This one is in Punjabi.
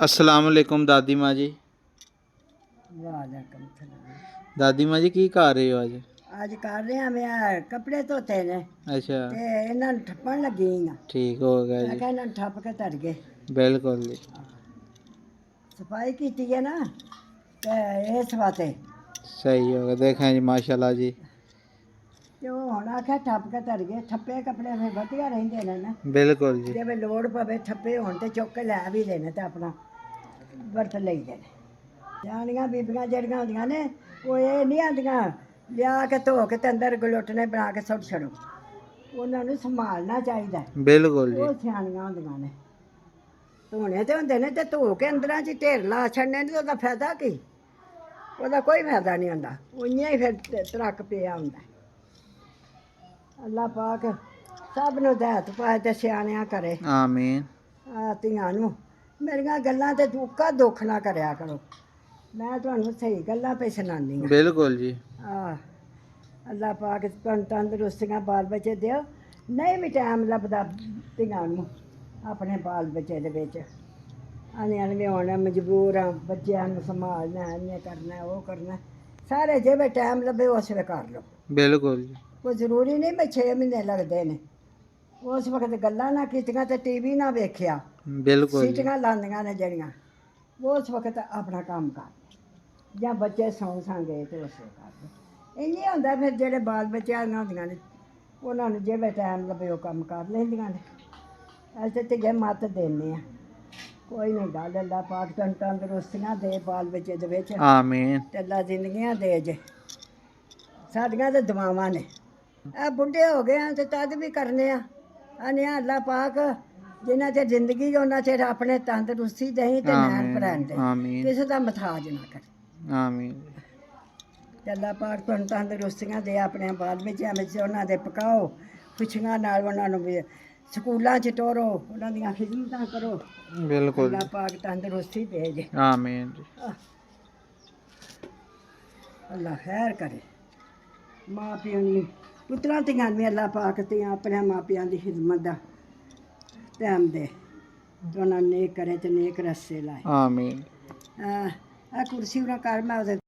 अस्सलाम वालेकुम दादी माँ जी। वालेकुम सलाम। दादी माँ जी की कर रहे हो आज? आज कर रहे हैं मैं कपड़े धोते ने अच्छा ते इन्हां नूं ठप्पण लगी हाँ। ठीक हो गया मैं जी। कहा इन्हां नूं ठप्प के धर गए। बिल्कुल जी। सफाई की है ना ते इस वास्ते सही हो गया, देखें जी माशाल्लाह जी। ते ओह हुण आख्या ठप्प के धर गए। ठप्पे कपड़े फिर वधिया रहिंदे ने ना। बिल्कुल जी। जे वे लोड़ पवे ठप्पे होण ते चुक के लै भी देने ते अपना वरत लईदे ने। सियाणियां बीबियां जेहड़ियां होंदियां ने ओह एह् नहीं आंदियां लिया के धो के ते अंदर गलोटने बना के सुੱਟ छड़ो। ਉਹਨਾਂ ਨੂੰ ਸੰਭਾਲਣਾ ਚਾਹੀਦਾ। बिल्कुल जी। ਉਹ ਸਿਆਣੀਆਂ ਹੁੰਦੀਆਂ ਨੇ। ਧੋਣੇ ਤੇ ਹੁੰਦੇ ਨੇ ਤੇ ਧੋ ਕੇ ਅੰਦਰਾਂ 'ਚ ਢੇਰ ਲਾ ਛੱਡਣੇ ਨੇ ਤੇ ਉਹਦਾ ਫਾਇਦਾ ਕੀ? ਉਹਦਾ ਕੋਈ ਫਾਇਦਾ ਨਹੀਂ ਹੁੰਦਾ। ਉਈਆਂ ਹੀ ਫਿਰ ਤਰਕ ਪਿਆ ਹੁੰਦਾ। ਅੱਲਾ ਪਾਕ ਸਭ ਨੂੰ ਹਦਾਇਤ ਪਾਏ ਤੇ ਸਿਆਣਿਆਂ ਕਰੇ। आमीन। ਧੀਆਂ ਨੂੰ ਮੇਰੀਆਂ ਗੱਲਾਂ ਤੇ ਦੁੱਕਾ ਦੁੱਖ ਨਾ ਕਰਿਆ ਕਰੋ। ਮੈਂ ਤੁਹਾਨੂੰ ਸਹੀ ਗੱਲਾਂ ਪਈ ਸੁਣਾਉਂਦੀ ਹਾਂ। बिल्कुल जी। ਅੱਲਾ ਪਾਕ ਤੁਹਾਨੂੰ ਤੰਦਰੁਸਤੀਆਂ ਬਾਲ ਬੱਚੇ ਦਿਓ। ਨਹੀਂ ਵੀ ਟਾਈਮ ਲੱਭਦਾ ਧੀਆਂ ਨੂੰ ਆਪਣੇ ਬਾਲ ਬੱਚੇ ਦੇ ਵਿੱਚ ਆਂਦੀਆਂ ਨੇ ਹੁਣ ਮਜਬੂਰ ਆ ਬੱਚਿਆਂ ਨੂੰ ਸੰਭਾਲਣਾ ਇੰਨੇ ਕਰਨਾ ਉਹ ਕਰਨਾ। ਸਾਰੇ ਜਿਵੇਂ ਟਾਈਮ ਲੱਭੇ ਉਸ ਵੇਲੇ ਕਰ ਲਓ। बिल्कुल जी। ਕੋਈ ਜ਼ਰੂਰੀ ਨਹੀਂ ਮੈਂ 6 ਮਹੀਨੇ ਲੱਗਦੇ ਨੇ। ਉਸ ਵਕਤ ਗੱਲਾਂ ਨਾ ਕੀਤੀਆਂ ਤੇ ਟੀਵੀ ਨਾ ਵੇਖਿਆ। बिल्कुल जी। ਸੀਟੀਆਂ ਲਾਉਂਦੀਆਂ ਨੇ ਜਿਹੜੀਆਂ ਉਸ ਵਕਤ ਆਪਣਾ ਕੰਮ ਕਰ ਜਾਂ ਬੱਚੇ ਸੌਂ ਗਏ ਤੇ ਉਸ ਵੇਲੇ ਕਰ ਲਓ। ਇੰਨੀ ਹੁੰਦਾ ਫਿਰ ਜਿਹੜੇ ਬਾਲ ਬੱਚਿਆਂ ਦੀਆਂ ਹੁੰਦੀਆਂ ਨੇ ਉਹਨਾਂ ਨੂੰ ਜਿਵੇਂ ਟਾਈਮ ਲੱਭੇ ਉਹ ਕੰਮ ਕਰ ਲੈਂਦੀਆਂ ਨੇ। ਅਸੀਂ ਤੇ ਧੀਏ ਮੱਤ ਦਿੰਦੇ ਹਾਂ। ਕੋਈ ਨਹੀਂ ਗੱਲ ਅੱਲਾ ਪਾਕ ਤੁਹਾਨੂੰ ਤੰਦਰੁਸਤੀਆਂ ਦੇ ਬਾਲ ਬੱਚੇ ਦੇ ਵਿੱਚ आमीन। ਤੇ ਅੱਲਾ ਜ਼ਿੰਦਗੀਆਂ ਦੇ ਜੇ। ਸਾਡੀਆਂ ਤਾਂ ਦੁਆਵਾਂ ਨੇ। ਇਹ ਬੁੱਢੇ ਹੋ ਗਏ ਆ ਤੇ ਤਦ ਵੀ ਕਰਨੇ ਆ। ਆਨੇ ਆ ਅੱਲਾ ਪਾਕ ਜਿੰਨਾ ਚਿਰ ਜ਼ਿੰਦਗੀ ਉਹਨਾਂ ਚਿਰ ਆਪਣੇ ਤੰਦਰੁਸਤੀ ਦੇਈ ਤੇ ਨੈਣ ਭਰਨ ਦੇ आमीन। ਕਿਸੇ ਦਾ ਮਥਾਜ ਨਾ ਕਰ। आमीन। ਤੇ ਅੱਲਾ ਪਾਕ ਤੁਹਾਨੂੰ ਤੰਦਰੁਸਤੀਆਂ ਦੇ ਆਪਣੇ ਬਾਲ ਬੱਚਿਆਂ ਵਿੱਚ ਉਹਨਾਂ ਦੇ ਪਕਾਓ ਖੁਸ਼ੀਆਂ ਨਾਲ ਉਹਨਾਂ ਨੂੰ ਵੀ ਸਕੂਲਾਂ 'ਚ ਤੋਰੋ ਉਹਨਾਂ ਦੀਆਂ ਖਿਦਮਤਾਂ ਕਰੋ। बिल्कुल ਅੱਲਾ जी। ਪਾਕ ਤੰਦਰੁਸਤੀ ਦੇ ਜੇ। आमीन जी। ਅੱਲਾ ਖੈਰ ਕਰੇ। ਮਾਂ ਪਿਓ ਨੂੰ ਪੁੱਤਰਾਂ ਧੀਆਂ ਨੂੰ ਵੀ ਅੱਲਾ ਪਾਕ ਤੇ ਆਪਣੇ ਮਾਂ ਪਿਆਂ ਦੀ ਖਿਦਮਤ ਦਾ ਟਾਈਮ ਦੇ ਤੇ ਉਹਨਾਂ ਨੂੰ ਨੇਕ ਕਰੇ ਤੇ ਨੇਕ ਰਸਤੇ ਲਾਏ। आमीन। ਆ ਕੁਰਸੀ ਉਹਨਾਂ ਕਰ ਮੈਂ ਉਹਦੇ